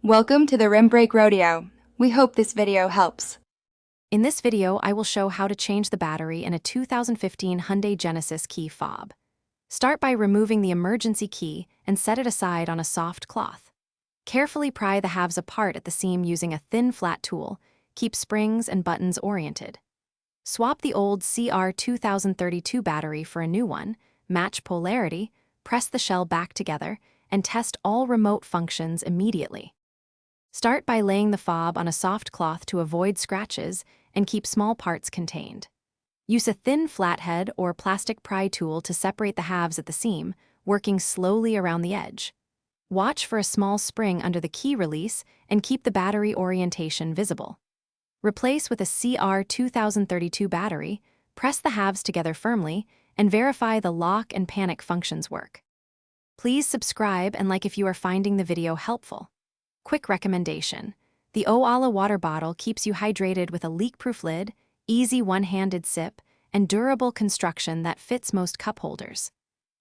Welcome to the Rim Brake Rodeo. We hope this video helps. In this video, I will show how to change the battery in a 2015 Hyundai Genesis key fob. Start by removing the emergency key and set it aside on a soft cloth. Carefully pry the halves apart at the seam using a thin, flat tool. Keep springs and buttons oriented. Swap the old CR2032 battery for a new one, match polarity, press the shell back together, and test all remote functions immediately. Start by laying the fob on a soft cloth to avoid scratches and keep small parts contained. Use a thin flathead or plastic pry tool to separate the halves at the seam, working slowly around the edge. Watch for a small spring under the key release and keep the battery orientation visible. Replace with a CR2032 battery, press the halves together firmly, and verify the lock and panic functions work. Please subscribe and like if you are finding the video helpful. Quick recommendation: the Oala water bottle keeps you hydrated with a leak-proof lid, easy one-handed sip, and durable construction that fits most cup holders.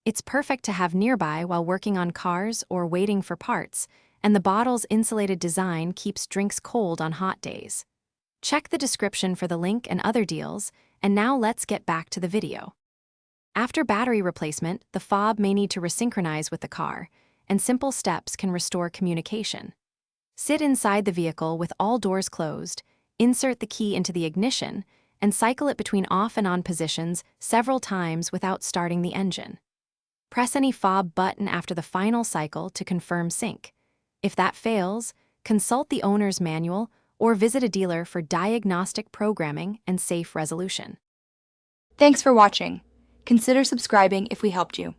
It's perfect to have nearby while working on cars or waiting for parts, and the bottle's insulated design keeps drinks cold on hot days. Check the description for the link and other deals, and now let's get back to the video. After battery replacement, the fob may need to resynchronize with the car, and simple steps can restore communication. Sit inside the vehicle with all doors closed, insert the key into the ignition, and cycle it between off and on positions several times without starting the engine. Press any fob button after the final cycle to confirm sync. If that fails, consult the owner's manual or visit a dealer for diagnostic programming and safe resolution. Thanks for watching. Consider subscribing if we helped you.